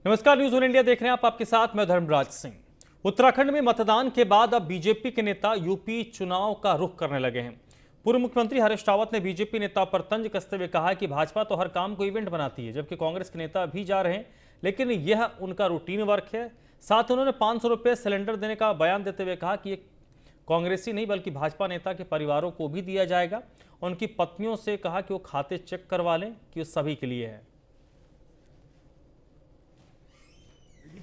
नमस्कार, news one India देख रहे हैं आप। आपके साथ मैं धर्मराज सिंह। उत्तराखंड में मतदान के बाद अब बीजेपी के नेता यूपी चुनाव का रुख करने लगे हैं। पूर्व मुख्यमंत्री हरीश रावत ने बीजेपी नेता पर तंज कसते हुए कहा कि भाजपा तो हर काम को इवेंट बनाती है, जबकि कांग्रेस के नेता भी जा रहे हैं, लेकिन यह उनका रूटीन वर्क है। साथ ही उन्होंने 500 रुपये सिलेंडर देने का बयान देते हुए कहा कि ये कांग्रेसी नहीं बल्कि भाजपा नेता के परिवारों को भी दिया जाएगा। उनकी पत्नियों से कहा कि वो खाते चेक करवा लें कि वो सभी के लिए है।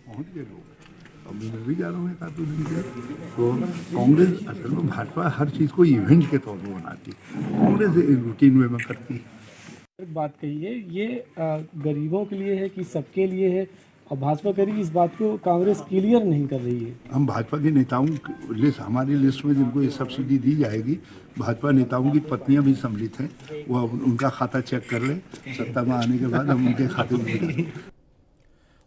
पहुंच गए लोग। अभी मैं भी जा रहा हूँ एक आध दो दिन के। तो कांग्रेस असल में भाजपा हर चीज़ को इवेंट के तौर पर बनाती है, कांग्रेस रूटीन वे में करती है। एक बात कही है, ये गरीबों के लिए है कि सबके लिए है, और भाजपा कह रही है इस बात को कांग्रेस क्लियर नहीं कर रही है। हम भाजपा के नेताओं की लिस्ट, हमारी लिस्ट में जिनको ये सब्सिडी दी जाएगी, भाजपा नेताओं की पत्नियां भी सम्मिलित हैं। वो उनका खाता चेक कर लें, सत्ता में आने के बाद हम उनके खाते में।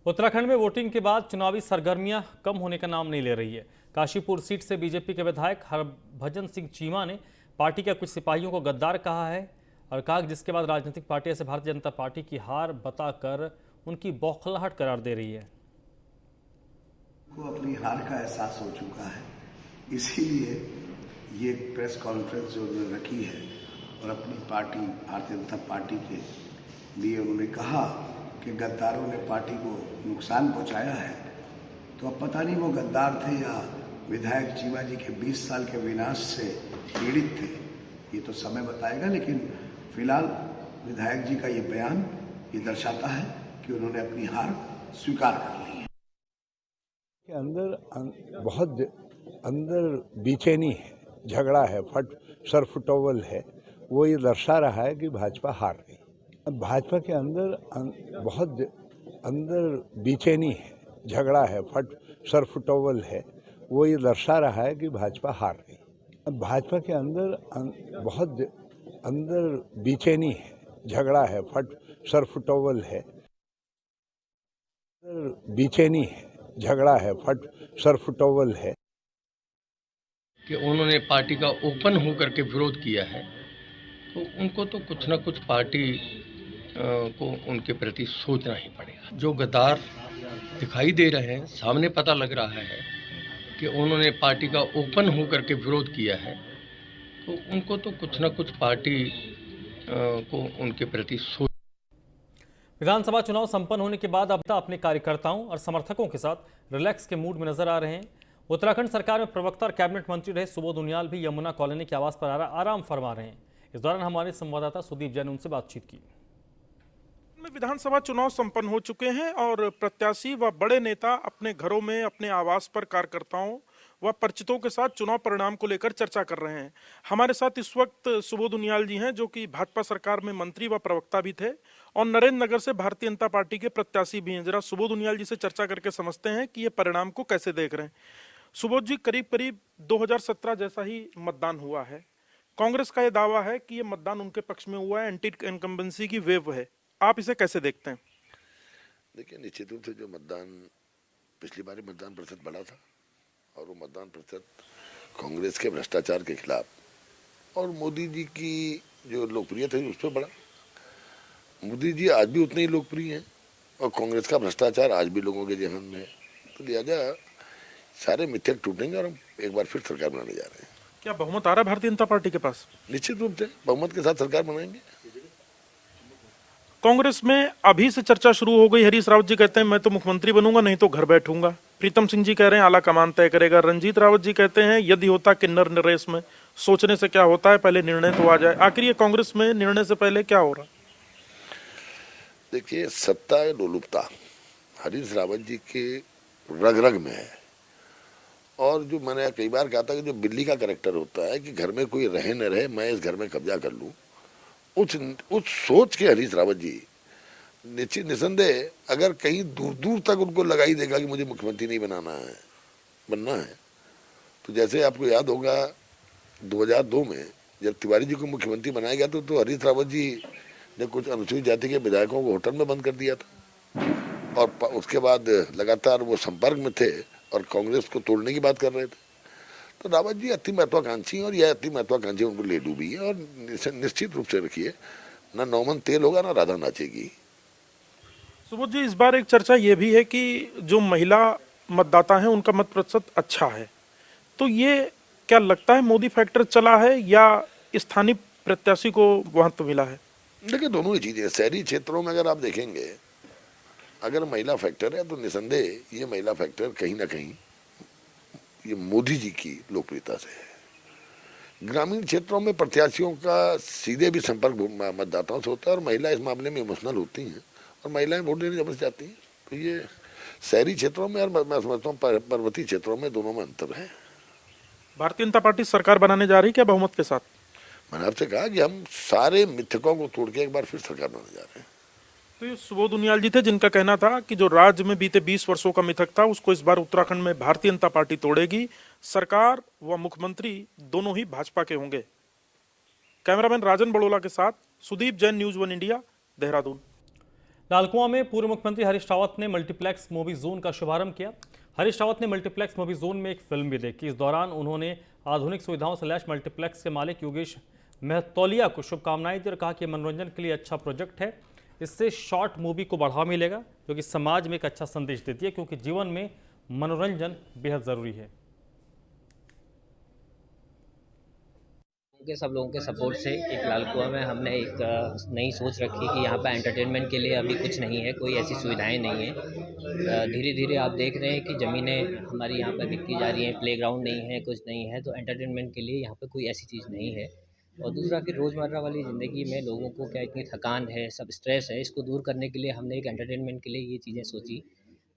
उत्तराखंड में वोटिंग के बाद चुनावी सरगर्मियां कम होने का नाम नहीं ले रही है। काशीपुर सीट से बीजेपी के विधायक हरभजन सिंह चीमा ने पार्टी के कुछ सिपाहियों को गद्दार कहा है और कहा कि जिसके बाद राजनीतिक पार्टियां से भारतीय जनता पार्टी की हार बताकर उनकी बौखलाहट करार दे रही है। को अपनी हार का एहसास हो चुका है, इसीलिए ये प्रेस कॉन्फ्रेंस जो उन्होंने रखी है और अपनी पार्टी भारतीय जनता पार्टी के लिए उन्होंने कहा कि गद्दारों ने पार्टी को नुकसान पहुंचाया है। तो अब पता नहीं वो गद्दार थे या विधायक चीमा जी के 20 साल के विनाश से पीड़ित थे, ये तो समय बताएगा। लेकिन फिलहाल विधायक जी का ये बयान ये दर्शाता है कि उन्होंने अपनी हार स्वीकार कर ली है। के अंदर बहुत अंदर बेचैनी है, झगड़ा है, सर फुटोवल है। वो ये दर्शा रहा है कि भाजपा हार गई। भाजपा के अंदर बहुत अंदर बेचैनी है, झगड़ा है, सर फुटोवल है। वो ये दर्शा रहा है कि भाजपा हार गई। भाजपा के अंदर बहुत अंदर बेचैनी है, झगड़ा है, सर फुटोवल है। बेचैनी है, झगड़ा है, सर फुटोवल है कि उन्होंने पार्टी का ओपन होकर के विरोध किया है, तो उनको तो कुछ ना कुछ पार्टी को उनके प्रति सोचना ही पड़ेगा। जो गद्दार दिखाई दे रहे हैं, सामने पता लग रहा है कि उन्होंने पार्टी का ओपन होकर के विरोध किया है, तो उनको तो कुछ ना कुछ पार्टी को उनके प्रति सोच। विधानसभा चुनाव संपन्न होने के बाद अब अपने कार्यकर्ताओं और समर्थकों के साथ रिलैक्स के मूड में नजर आ रहे हैं। उत्तराखंड सरकार में प्रवक्ता और कैबिनेट मंत्री रहे सुबोध उनियाल भी यमुना कॉलोनी के आवास पर आराम फरमा रहे हैं। इस दौरान हमारे संवाददाता सुदीप जैन ने उनसे बातचीत की। विधानसभा चुनाव संपन्न हो चुके हैं और प्रत्याशी व बड़े नेता अपने घरों में, अपने आवास पर कार्यकर्ताओं व परिचितों के साथ चुनाव परिणाम को लेकर चर्चा कर रहे हैं। हमारे साथ इस वक्त सुबोध उनियाल जी हैं, जो कि भाजपा सरकार में मंत्री व प्रवक्ता भी थे और नरेंद्र नगर से भारतीय जनता पार्टी के प्रत्याशी भी हैं। जरा सुबोध उनियाल जी से चर्चा करके समझते हैं कि ये परिणाम को कैसे देख रहे हैं। सुबोध जी, करीब करीब 2017 जैसा ही मतदान हुआ है। कांग्रेस का यह दावा है कि ये मतदान उनके पक्ष में हुआ है, एंटी इनकम्बेंसी की वेव है। आप इसे कैसे देखते हैं? देखिए, निश्चित रूप से जो मतदान पिछली बार मतदान प्रतिशत बढ़ा था और वो मतदान प्रतिशत कांग्रेस के भ्रष्टाचार के खिलाफ और मोदी जी की जो लोकप्रियता है उस पर बढ़ा। मोदी जी आज भी उतने ही लोकप्रिय हैं और कांग्रेस का भ्रष्टाचार आज भी लोगों के जहन में है। तो लिहाजा सारे मिथक टूटेंगे और हम एक बार फिर सरकार बनाने जा रहे हैं। क्या बहुमत आ रहा है भारतीय जनता पार्टी के पास? निश्चित रूप से बहुमत के साथ सरकार बनाएंगे। कांग्रेस में अभी से चर्चा शुरू हो गई। हरीश रावत जी कहते हैं मैं तो मुख्यमंत्री बनूंगा, नहीं तो घर बैठूंगा। प्रीतम सिंह जी कह रहे हैं आला कमान तय करेगा। रंजीत रावत जी कहते हैं यदि होता किन्नर नरेश में, सोचने से क्या होता है, पहले निर्णय तो आ जाए। आखिर ये कांग्रेस में निर्णय से पहले क्या हो रहा? देखिए, सत्ता लोलुपता हरीश रावत जी के रग रग में है और जो मैंने कई बार कहा था कि जो बिल्ली का कैरेक्टर होता है कि घर में कोई रहे न रहे, मैं इस घर में कब्जा कर लूं, उस सोच के हरीश रावत जी निश्चित निसंदेह अगर कहीं दूर दूर तक उनको लगाई देगा कि मुझे मुख्यमंत्री नहीं बनना है। तो जैसे आपको याद होगा 2002 में जब तिवारी जी को मुख्यमंत्री बनाया गया तो हरीश रावत जी ने कुछ अनुसूचित जाति के विधायकों को होटल में बंद कर दिया था और उसके बाद लगातार वो संपर्क में थे और कांग्रेस को तोड़ने की बात कर रहे थे। तो रावत जी अति महत्वाकांक्षी और यह अति महत्वाकांक्षी उनको ले डूबी है और निश्चित रूप से रखिए, ना नौमन तेल होगा ना राधा नाचेगी। सुबोध जी, इस बार एक चर्चा ये भी है कि जो महिला मतदाता हैं उनका मत प्रतिशत अच्छा है, तो ये क्या लगता है मोदी फैक्टर चला है या स्थानीय प्रत्याशी को महत्व मिला है? देखिए, दोनों ही चीजें। शहरी क्षेत्रों में अगर आप देखेंगे, अगर महिला फैक्टर है तो निसंदेह ये महिला फैक्टर कहीं ना कहीं ये मोदी जी की लोकप्रियता से है। ग्रामीण क्षेत्रों में प्रत्याशियों का सीधे भी संपर्क मतदाताओं से होता है और महिला इस मामले में इमोशनल होती हैं और महिलाएं वोट देने जबरदस्त जाती हैं। तो ये शहरी क्षेत्रों में और मैं समझता हूँ पर्वतीय क्षेत्रों में दोनों में अंतर है। भारतीय जनता पार्टी सरकार बनाने जा रही है क्या बहुमत के साथ? मैंने आपसे कहा कि हम सारे मिथकों को तोड़ के एक बार फिर सरकार बनाने जा रहे हैं। तो ये सुबोध उनियाल जी थे जिनका कहना था कि जो राज्य में बीते 20 वर्षों का मिथक था उसको इस बार उत्तराखंड में भारतीय जनता पार्टी तोड़ेगी। सरकार व मुख्यमंत्री दोनों ही भाजपा के होंगे। कैमरामैन राजन बड़ोला के साथ सुदीप जैन, न्यूज़ 1 इंडिया, देहरादून। लालकुआं में पूर्व मुख्यमंत्री हरीश रावत ने मल्टीप्लेक्स मूवी जोन का शुभारंभ किया। हरीश रावत ने मल्टीप्लेक्स मूवी जोन में एक फिल्म भी देखी। इस दौरान उन्होंने आधुनिक सुविधाओं से लैस मल्टीप्लेक्स के मालिक योगेश मेहतौलिया को शुभकामनाएं दी और कहा कि मनोरंजन के लिए अच्छा प्रोजेक्ट है। इससे शॉर्ट मूवी को बढ़ावा मिलेगा जो कि समाज में एक अच्छा संदेश देती है, क्योंकि जीवन में मनोरंजन बेहद ज़रूरी है। के सब लोगों के सपोर्ट से एक लालकुआं में हमने एक नई सोच रखी कि यहाँ पर एंटरटेनमेंट के लिए अभी कुछ नहीं है, कोई ऐसी सुविधाएं नहीं है। धीरे धीरे आप देख रहे हैं कि ज़मीनें हमारी यहाँ पर बिकती जा रही हैं, प्लेग्राउंड नहीं है, कुछ नहीं है, तो एंटरटेनमेंट के लिए यहाँ पर कोई ऐसी चीज़ नहीं है। और दूसरा कि रोज़मर्रा वाली ज़िंदगी में लोगों को क्या इतनी थकान है, सब स्ट्रेस है, इसको दूर करने के लिए हमने एक एंटरटेनमेंट के लिए ये चीज़ें सोची,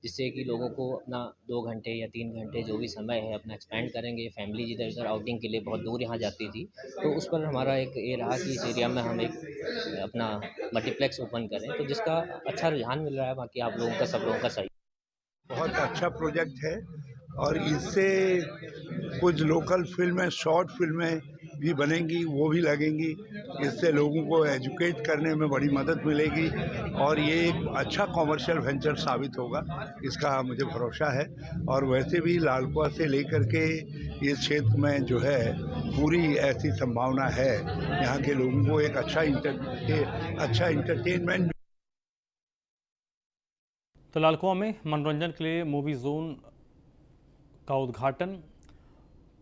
जिससे कि लोगों को अपना 2 घंटे या 3 घंटे जो भी समय है अपना एक्सपेंड करेंगे। फैमिली इधर उधर आउटिंग के लिए बहुत दूर यहाँ जाती थी, तो उस पर हमारा एक ये रहा कि इस एरिया में हम एक अपना मल्टीप्लेक्स ओपन करें, तो जिसका अच्छा रुझान मिल रहा है। बाकी आप लोगों का, सब लोगों का सही। बहुत अच्छा प्रोजेक्ट है और इससे कुछ लोकल फिल्में, शॉर्ट फिल्में भी बनेंगी, वो भी लगेंगी। इससे लोगों को एजुकेट करने में बड़ी मदद मिलेगी और ये एक अच्छा कॉमर्शियल वेंचर साबित होगा, इसका मुझे भरोसा है। और वैसे भी लालकुआं से लेकर के इस क्षेत्र में जो है पूरी ऐसी संभावना है, यहाँ के लोगों को एक अच्छा इंटरटेनमेंट। तो लालकुआं में मनोरंजन के लिए मूवी जोन का उद्घाटन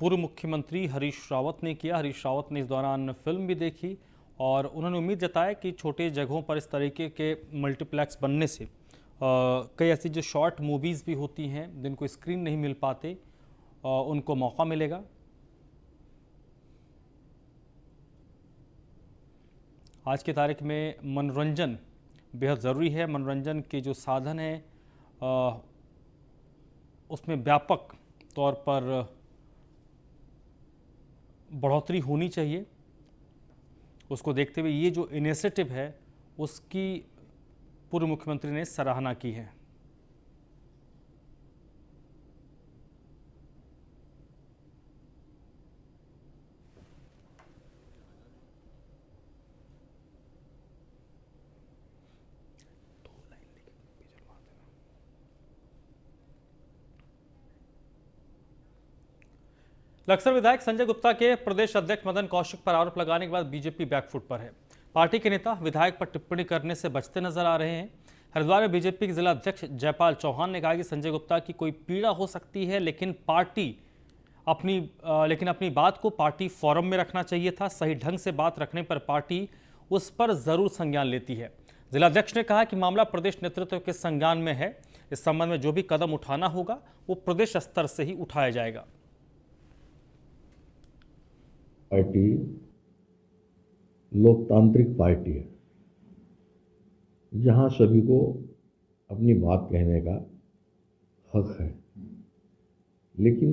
पूर्व मुख्यमंत्री हरीश रावत ने किया। हरीश रावत ने इस दौरान फिल्म भी देखी और उन्होंने उम्मीद जताया कि छोटे जगहों पर इस तरीके के मल्टीप्लेक्स बनने से कई ऐसी जो शॉर्ट मूवीज़ भी होती हैं जिनको स्क्रीन नहीं मिल पाते, उनको मौका मिलेगा। आज की तारीख में मनोरंजन बेहद ज़रूरी है। मनोरंजन के जो साधन हैं उसमें व्यापक तौर पर बढ़ोतरी होनी चाहिए। उसको देखते हुए ये जो इनिशिएटिव है उसकी पूर्व मुख्यमंत्री ने सराहना की है। लक्सर विधायक संजय गुप्ता के प्रदेश अध्यक्ष मदन कौशिक पर आरोप लगाने के बाद बीजेपी बैकफुट पर है। पार्टी के नेता विधायक पर टिप्पणी करने से बचते नजर आ रहे हैं। हरिद्वार में बीजेपी के जिला अध्यक्ष जयपाल चौहान ने कहा कि संजय गुप्ता की कोई पीड़ा हो सकती है, लेकिन अपनी बात को पार्टी फोरम में रखना चाहिए था। सही ढंग से बात रखने पर पार्टी उस पर जरूर संज्ञान लेती है। जिला अध्यक्ष ने कहा कि मामला प्रदेश नेतृत्व के संज्ञान में है। इस संबंध में जो भी कदम उठाना होगा वो प्रदेश स्तर से ही उठाया जाएगा। पार्टी लोकतांत्रिक पार्टी है, जहां सभी को अपनी बात कहने का हक है, लेकिन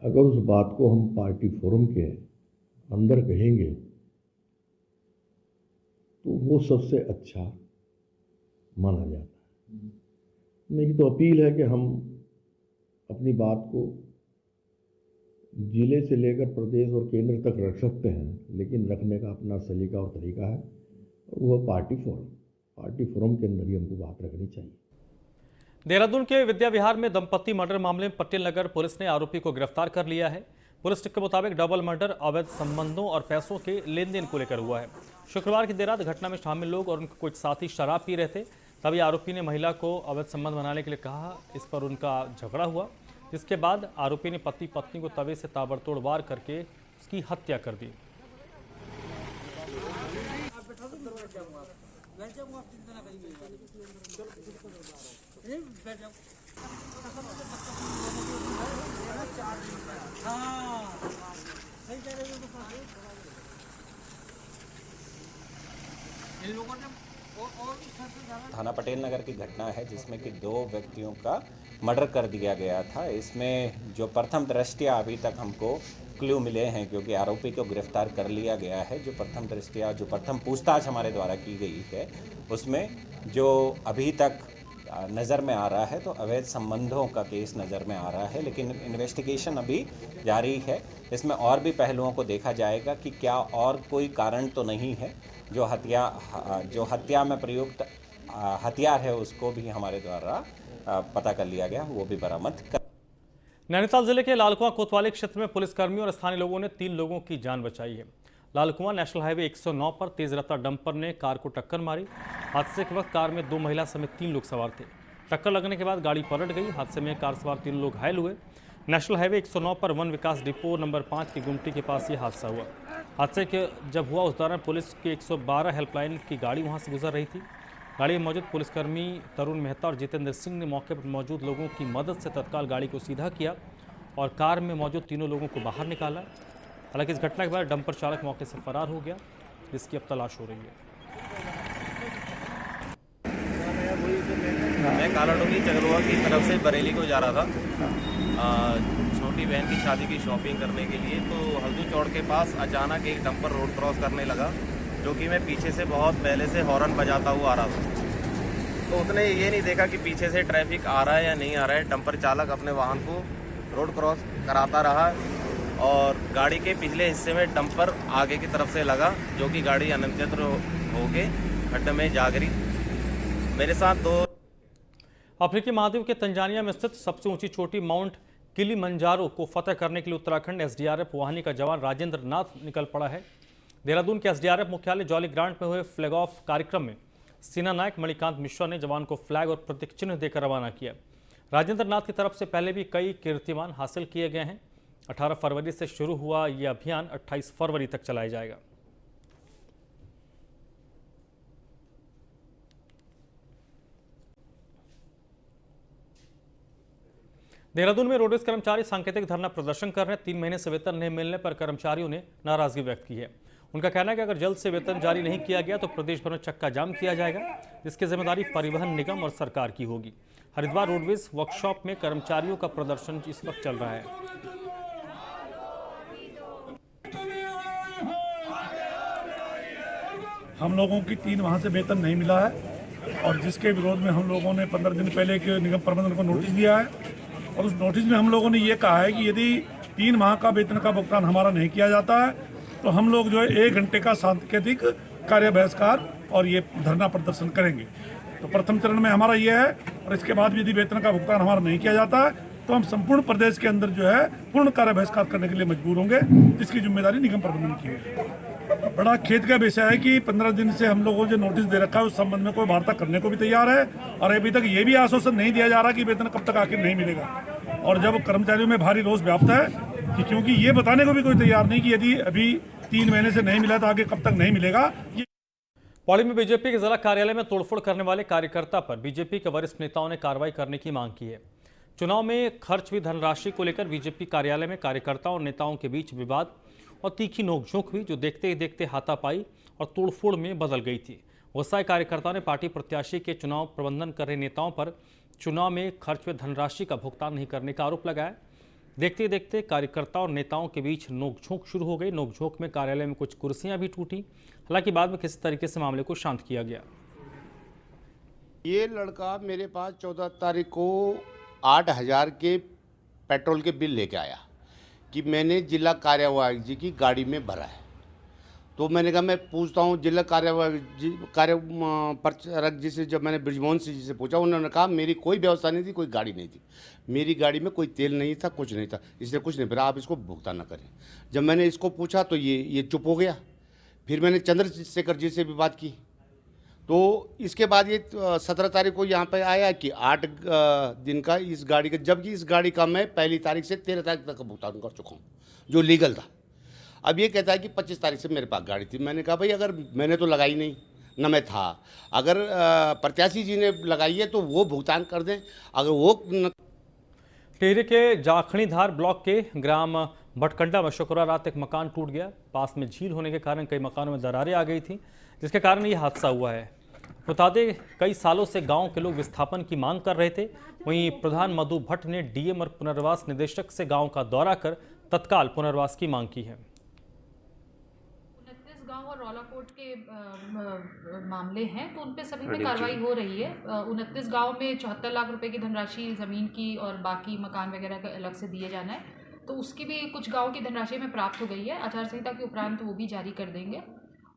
अगर उस बात को हम पार्टी फोरम के अंदर कहेंगे तो वो सबसे अच्छा माना जाता है। मेरी तो अपील है कि हम अपनी बात को जिले से लेकर प्रदेश और केंद्र तक रख सकते हैं, लेकिन रखने का अपना सलीका और तरीका है, और वह पार्टी फोरम के अंदर ही हमको बात रखनी चाहिए। देहरादून के विद्या विहार में दंपति मर्डर मामले में पटेल नगर पुलिस ने आरोपी को गिरफ्तार कर लिया है। पुलिस के मुताबिक डबल मर्डर अवैध संबंधों और पैसों के लेन देन को लेकर हुआ है। शुक्रवार की देर रात घटना में शामिल लोग और उनके कुछ साथी शराब पी रहे थे, तभी आरोपी ने महिला को अवैध संबंध बनाने के लिए कहा। इस पर उनका झगड़ा हुआ, जिसके बाद आरोपी ने पति पत्नी को तवे से ताबड़तोड़ वार करके उसकी हत्या कर दी। थाना पटेल नगर की घटना है जिसमें कि 2 व्यक्तियों का मर्डर कर दिया गया था। इसमें जो प्रथम दृष्टया अभी तक हमको क्लू मिले हैं, क्योंकि आरोपी को गिरफ्तार कर लिया गया है। जो प्रथम पूछताछ हमारे द्वारा की गई है उसमें जो अभी तक नज़र में आ रहा है तो अवैध संबंधों का केस नज़र में आ रहा है, लेकिन इन्वेस्टिगेशन अभी जारी है। इसमें और भी पहलुओं को देखा जाएगा कि क्या और कोई कारण तो नहीं है। जो हत्या में प्रयुक्त हथियार है उसको भी हमारे द्वारा पता कर लिया गया, वो भी बरामद कर। नैनीताल जिले के लालकुआं कोतवाली क्षेत्र में पुलिसकर्मियों और स्थानीय लोगों ने 3 लोगों की जान बचाई है। लालकुआं नेशनल हाईवे 109 पर तेज रफ्तार डंपर ने कार को टक्कर मारी। हादसे के वक्त कार में 2 महिला समेत 3 लोग सवार थे। टक्कर लगने के बाद गाड़ी पलट गई। हादसे में कार सवार 3 लोग घायल हुए। नेशनल हाईवे 109 पर वन विकास डिपो नंबर 5 की गुमटी के पास ये हादसा हुआ। हादसे के जब हुआ उस दौरान पुलिस की 112 हेल्पलाइन की गाड़ी वहां से गुजर रही थी। गाड़ी में मौजूद पुलिसकर्मी तरुण मेहता और जितेंद्र सिंह ने मौके पर मौजूद लोगों की मदद से तत्काल गाड़ी को सीधा किया और कार में मौजूद तीनों लोगों को बाहर निकाला। हालांकि इस घटना के बाद डंपर चालक मौके से फरार हो गया, जिसकी अब तलाश हो रही है। मैं कालाडोंगी चगरुआ की तरफ से बरेली को जा रहा था छोटी बहन की शादी की शॉपिंग करने के लिए। तो हल्दू चौड़ के पास अचानक एक डंपर रोड क्रॉस करने लगा, जो कि मैं पीछे से बहुत पहले से हॉर्न बजाता हुआ आ रहा था। तो उसने ये नहीं देखा कि पीछे से ट्रैफिक आ रहा है या नहीं आ रहा है। डंपर चालक अपने वाहन को रोड क्रॉस कराता रहा और गाड़ी के पिछले हिस्से में डंपर आगे की तरफ से लगा, जो कि गाड़ी अनियंत्रित होके खड्डे में जा गिरी। मेरे साथ 2 अफ्रीकी महाद्वीप के तंजानिया में स्थित सबसे ऊंची चोटी माउंट किलिमंजारो को फतह करने के लिए उत्तराखंड एसडीआरएफ वाहिनी का जवान राजेंद्र नाथ निकल पड़ा है। देहरादून के एसडीआरएफ मुख्यालय जॉली ग्रांट में हुए फ्लैग ऑफ कार्यक्रम में सेना नायक मणिकांत मिश्रा ने जवान को फ्लैग और प्रतीक चिन्ह देकर रवाना किया। राजेंद्र नाथ की तरफ से पहले भी कई कीर्तिमान हासिल किए गए हैं। 18 फरवरी से शुरू हुआ यह अभियान 28 फरवरी तक चलाया जाएगा। देहरादून में रोडवेज कर्मचारी सांकेतिक धरना प्रदर्शन कर रहे हैं। 3 महीने से वेतन नहीं मिलने पर कर्मचारियों ने नाराजगी व्यक्त की है। उनका कहना है कि अगर जल्द से वेतन जारी नहीं किया गया तो प्रदेश भर में चक्का जाम किया जाएगा, जिसकी जिम्मेदारी परिवहन निगम और सरकार की होगी। हरिद्वार रोडवेज वर्कशॉप में कर्मचारियों का प्रदर्शन इस वक्त चल रहा है। हम लोगों की 3 माह से वेतन नहीं मिला है और जिसके विरोध में हम लोगों ने 15 दिन पहले एक निगम प्रबंधन को नोटिस दिया है और उस नोटिस में हम लोगों ने ये कहा है कि यदि 3 माह का वेतन का भुगतान हमारा नहीं किया जाता है तो हम लोग जो है 1 घंटे का सांकेतिक कार्य बहिष्कार और ये धरना प्रदर्शन करेंगे। तो प्रथम चरण में हमारा ये है और इसके बाद भी यदि वेतन का भुगतान हमारा नहीं किया जाता है तो हम संपूर्ण प्रदेश के अंदर जो है पूर्ण कार्य बहिष्कार करने के लिए मजबूर होंगे, जिसकी जिम्मेदारी निगम प्रबंधन की है। बड़ा खेद का विषय है कि 15 दिन से हम लोगों को जो नोटिस दे रखा है उस संबंध में कोई वार्ता करने को भी तैयार है और अभी तक ये भी आश्वासन नहीं दिया जा रहा कि वेतन कब तक आखिर नहीं मिलेगा। और जब कर्मचारियों में भारी रोष व्याप्त है कि क्योंकि ये बताने को भी कोई तैयार नहीं कि यदि अभी 3 महीने से नहीं मिला तो आगे कब तक नहीं मिलेगा। पौड़ी में बीजेपी के जिला कार्यालय में तोड़फोड़ करने वाले कार्यकर्ता पर बीजेपी के वरिष्ठ नेताओं ने कार्रवाई करने की मांग की है। चुनाव में खर्च हुई धनराशि को लेकर बीजेपी कार्यालय में कार्यकर्ताओं और नेताओं के बीच विवाद और तीखी नोकझोंक हुई, जो देखते ही देखते हाथापाई और तोड़फोड़ में बदल गई थी। गुस्साए कार्यकर्ताओं ने पार्टी प्रत्याशी के चुनाव प्रबंधन कर रहे नेताओं पर चुनाव में खर्च हुए धनराशि का भुगतान नहीं करने का आरोप लगाया। देखते ही देखते कार्यकर्ताओं और नेताओं के बीच नोकझोंक शुरू हो गई। नोकझोंक में कार्यालय में कुछ कुर्सियां भी टूटी, हालांकि बाद में किसी तरीके से मामले को शांत किया गया। ये लड़का मेरे पास 14 तारीख को 8,000 के पेट्रोल के बिल लेके आया कि मैंने जिला कार्यवाहक जी की गाड़ी में भरा है। तो मैंने कहा मैं पूछता हूँ जिला कार्यपालक जी से। जब मैंने ब्रिजमोहन सिंह जी से पूछा, उन्होंने कहा मेरी कोई व्यवस्था नहीं थी, कोई गाड़ी नहीं थी, मेरी गाड़ी में कोई तेल नहीं था, कुछ नहीं था, इसलिए कुछ नहीं, फिर आप इसको भुगतान न करें। जब मैंने इसको पूछा तो ये चुप हो गया। फिर मैंने चंद्रशेखर जी से भी बात की, तो इसके बाद ये 17 तारीख को यहाँ पे आया कि 8 दिन का इस गाड़ी का, जबकि इस गाड़ी का मैं पहली तारीख से 13 तारीख तक का भुगतान कर चुका हूँ जो लीगल था। अब ये कहता है कि 25 तारीख से मेरे पास गाड़ी थी। मैंने कहा भाई अगर मैंने तो लगाई नहीं, न मैं था, अगर प्रत्याशी जी ने लगाई है तो वो भुगतान कर दें। अगर वो टिहरी के जाखणीधार ब्लॉक के ग्राम भटकंडा में शुक्रवार रात एक मकान टूट गया। पास में झील होने के कारण कई मकानों में दरारें आ गई थी, जिसके कारण ये हादसा हुआ है। बता दें कई सालों से गांव के लोग विस्थापन की मांग कर रहे थे। वहीं प्रधान मधु भट्ट ने डीएम और पुनर्वास निदेशक से गांव का दौरा कर तत्काल पुनर्वास की मांग की है। गांव और रौलाकोट के मामले हैं तो उन पे सभी में कार्रवाई हो रही है। 29 गांव में 74 लाख रुपए की धनराशि ज़मीन की और बाकी मकान वगैरह का अलग से दिए जाना है, तो उसकी भी कुछ गांव की धनराशि में प्राप्त हो गई है। आचार संहिता के उपरांत वो भी जारी कर देंगे।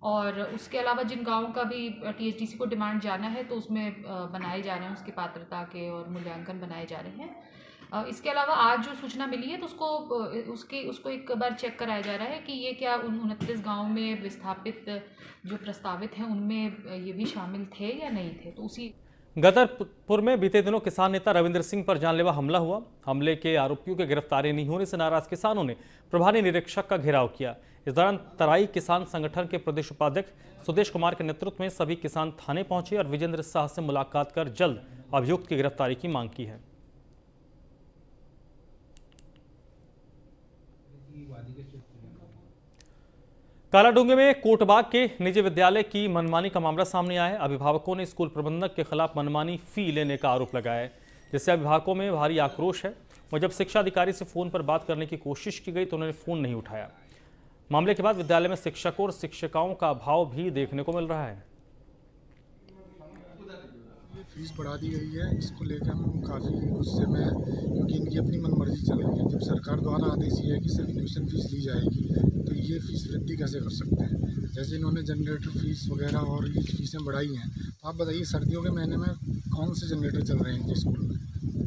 और उसके अलावा जिन गाँव का भी टीएचडीसी को डिमांड जाना है तो उसमें बनाए जा रहे हैं, उसकी पात्रता के और मूल्यांकन बनाए जा रहे हैं। इसके अलावा आज जो सूचना मिली है तो उसको एक बार चेक कराया जा रहा है कि ये क्या उन 29 गाँव में विस्थापित जो प्रस्तावित हैं उनमें ये भी शामिल थे या नहीं थे। तो उसी गदरपुर में बीते दिनों किसान नेता रविंद्र सिंह पर जानलेवा हमला हुआ। हमले के आरोपियों के गिरफ्तारी नहीं होने से नाराज किसानों ने प्रभारी निरीक्षक का घेराव किया। इस दौरान तराई किसान संगठन के प्रदेश उपाध्यक्ष सुदेश कुमार के नेतृत्व में सभी किसान थाने पहुंचे और विजेंद्र शाह से मुलाकात कर जल्द अभियुक्त की गिरफ्तारी की मांग की है। कालाडूंगी में कोटबाग के निजी विद्यालय की मनमानी का मामला सामने आया है। अभिभावकों ने स्कूल प्रबंधक के खिलाफ मनमानी फी लेने का आरोप लगाया है, जिससे अभिभावकों में भारी आक्रोश है। और जब शिक्षा अधिकारी से फोन पर बात करने की कोशिश की गई तो उन्होंने फोन नहीं उठाया। मामले के बाद विद्यालय में शिक्षकों और शिक्षिकाओं का अभाव भी देखने को मिल रहा है। फीस बढ़ा दी गई है, इसको लेकर हम काफ़ी गुस्से में हैं, क्योंकि इनकी अपनी मनमर्जी चल रही है। जब सरकार द्वारा आदेश ये है कि सिर्फ ट्यूशन फीस ली जाएगी तो ये फीस वृद्धि कैसे कर सकते हैं। जैसे इन्होंने जनरेटर फीस वगैरह और ये फीसें बढ़ाई हैं, तो आप बताइए सर्दियों के महीने में कौन से जनरेटर चल रहे हैं इनके स्कूल में।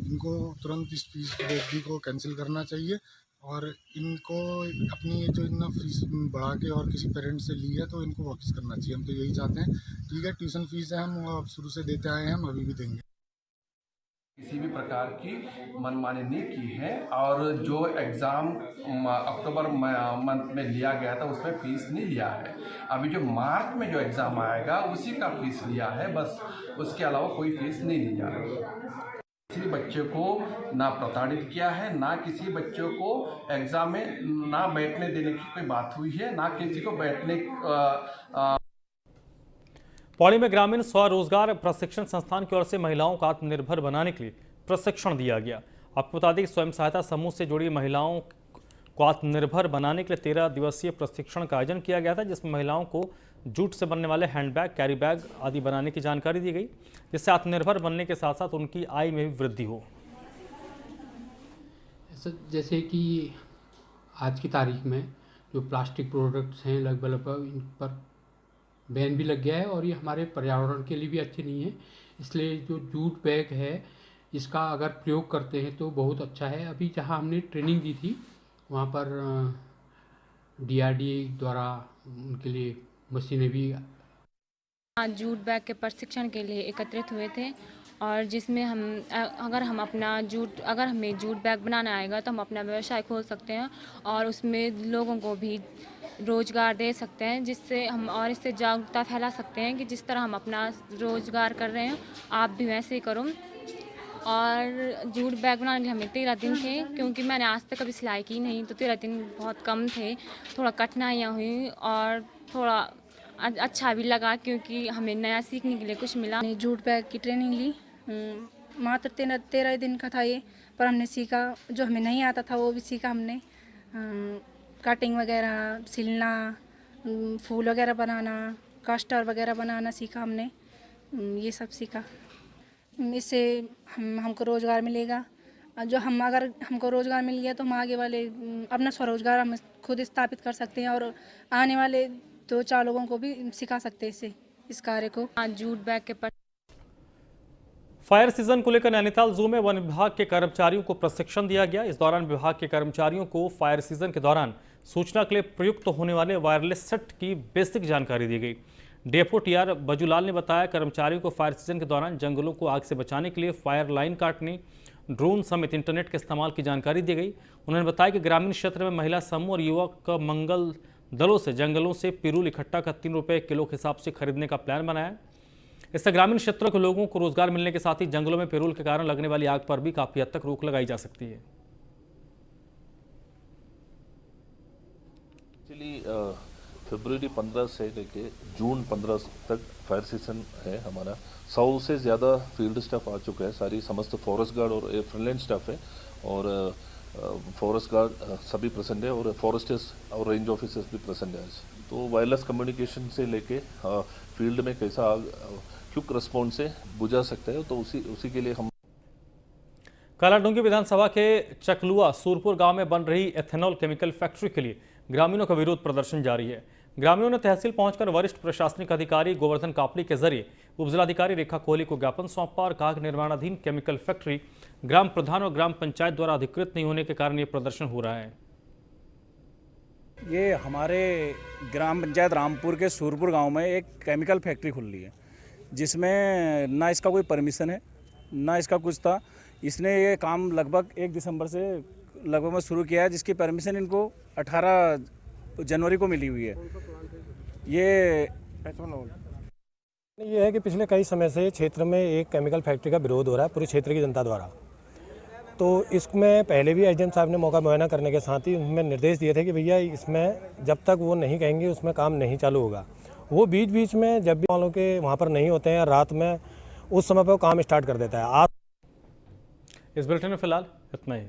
इनको तुरंत इस फीस वृद्धि को कैंसिल करना चाहिए और इनको अपनी ये जो इतना फीस बढ़ा के और किसी पेरेंट से ली है तो इनको वापस करना चाहिए। हम तो यही चाहते हैं। ठीक है, ट्यूशन फीस है, हम अब शुरू से देते आए हैं, हम अभी भी देंगे। किसी भी प्रकार की मनमानी नहीं की है और जो एग्ज़ाम अक्टूबर मंथ में लिया गया था उसमें फ़ीस नहीं लिया है। अभी जो मार्च में जो एग्ज़ाम आएगा उसी का फ़ीस लिया है, बस उसके अलावा कोई फ़ीस नहीं लिया है। किसी बच्चे को ना प्रताड़ित किया है, ना किसी बच्चों को एग्ज़ाम में ना बैठने देने की कोई बात हुई है, ना किसी को बैठने पौड़ी में ग्रामीण स्वरोजगार प्रशिक्षण संस्थान की ओर से महिलाओं को आत्मनिर्भर बनाने के लिए प्रशिक्षण दिया गया। आपको बता दें कि स्वयं सहायता समूह से जुड़ी महिलाओं को आत्मनिर्भर बनाने के लिए 13 दिवसीय प्रशिक्षण का आयोजन किया गया था, जिसमें महिलाओं को जूट से बनने वाले हैंडबैग, कैरी बैग आदि बनाने की जानकारी दी गई, जिससे आत्मनिर्भर बनने के साथ साथ उनकी आय में भी वृद्धि हो। जैसे कि आज की तारीख में जो प्लास्टिक प्रोडक्ट्स हैं लगभग इन पर बैन भी लग गया है और ये हमारे पर्यावरण के लिए भी अच्छे नहीं है। इसलिए जो जूट बैग है इसका अगर प्रयोग करते हैं तो बहुत अच्छा है। अभी जहाँ हमने ट्रेनिंग दी थी वहाँ पर DRDA द्वारा उनके लिए मशीनें भी जूट बैग के प्रशिक्षण के लिए एकत्रित हुए थे और जिसमें अगर हमें जूट बैग बनाना आएगा तो हम अपना व्यवसाय खोल सकते हैं और उसमें लोगों को भी रोज़गार दे सकते हैं, जिससे हम और इससे जागरूकता फैला सकते हैं कि जिस तरह हम अपना रोज़गार कर रहे हैं आप भी वैसे ही करो। और जूट बैग बनाने के लिए हमें 13 दिन थे, क्योंकि मैंने आज तक कभी सिलाई की नहीं, तो 13 दिन बहुत कम थे। थोड़ा कठिनाइयाँ हुई और थोड़ा अच्छा भी लगा क्योंकि हमें नया सीखने के लिए कुछ मिला। जूट बैग की ट्रेनिंग ली, मात्र 13 दिन का था ये, पर हमने सीखा जो हमें नहीं आता था वो भी सीखा हमने। कटिंग वगैरह, सिलना, फूल वगैरह बनाना, कस्टर वगैरह बनाना सीखा हमने, ये सब सीखा। इससे हमको रोज़गार मिलेगा। जो अगर हमको रोज़गार मिल गया तो हम आगे वाले अपना स्वरोज़गार हम खुद स्थापित कर सकते हैं और आने वाले तो 4 लोगों को भी सिखा सकते हैं इस कार्य को। जूट बैग के फायर सीजन को लेकर नैनीताल जू में वन विभाग के कर्मचारियों को प्रशिक्षण दिया गया। इस दौरान विभाग के कर्मचारियों को फायर सीजन के दौरान सूचना के लिए प्रयुक्त होने वाले वायरलेस सेट की बेसिक जानकारी दी गई। डीएफओ टीआर बजूलाल ने बताया, कर्मचारियों को फायर सीजन के दौरान जंगलों को आग से बचाने के लिए फायर लाइन काटने, ड्रोन समेत इंटरनेट के इस्तेमाल की जानकारी दी गई। उन्होंने बताया कि ग्रामीण क्षेत्र में महिला समूह और युवक मंगल दलों से जंगलों से पिरूल इकट्ठा कर 3 रुपये किलो के हिसाब से खरीदने का प्लान बनाया। इससे ग्रामीण क्षेत्रों के लोगों को रोजगार मिलने के साथ ही जंगलों में पिरूल के कारण लगने वाली आग पर भी काफी हद तक रोक लगाई जा सकती है। फरवरी 15 से लेके जून 15 तक फायर सीजन है हमारा। 100 से ज़्यादा फील्ड स्टाफ आ चुका है, सारी समस्त फॉरेस्ट गार्ड और फ्रंटलाइन स्टाफ है और फॉरेस्ट गार्ड सभी प्रेजेंट है और फॉरेस्टर्स और रेंज ऑफिसर्स भी प्रेजेंट है। तो वायरलेस कम्युनिकेशन से लेके फील्ड में कैसा आग क्विक रिस्पॉन्स से बुझा सकता है, तो उसी के लिए हम कालाडूंगी विधानसभा के चकलुआ सूरपुर गांव में बन रही एथेनॉल केमिकल फैक्ट्री के लिए ग्रामीणों का विरोध प्रदर्शन जारी है। ग्रामीणों ने तहसील पहुंचकर वरिष्ठ प्रशासनिक अधिकारी गोवर्धन कापली के जरिए उपजिलाधिकारी रेखा कोहली को ज्ञापन सौंपा और कहा कि निर्माणाधीन केमिकल फैक्ट्री ग्राम प्रधान और ग्राम पंचायत द्वारा अधिकृत नहीं होने के कारण ये प्रदर्शन हो रहा है। ये हमारे ग्राम पंचायत रामपुर के सूरपुर गांव में एक केमिकल फैक्ट्री खुल रही है, जिसमें ना इसका कोई परमिशन है ना इसका कुछ था। इसने ये काम लगभग 1 दिसंबर से लगभग में शुरू किया है, जिसकी परमिशन इनको 18 जनवरी को मिली हुई है। ये है कि पिछले कई समय से क्षेत्र में एक केमिकल फैक्ट्री का विरोध हो रहा है पूरे क्षेत्र की जनता द्वारा। तो इसमें पहले भी एसडीएम साहब ने मौका मुआयना करने के साथ ही उनमें निर्देश दिए थे कि भैया इसमें जब तक वो नहीं कहेंगे उसमें काम नहीं चालू होगा। वो बीच बीच में जब भी वालों के वहाँ पर नहीं होते हैं रात में, उस समय पर वो काम स्टार्ट कर देता है। आज इस बुलेटिन में फिलहाल इतना ही।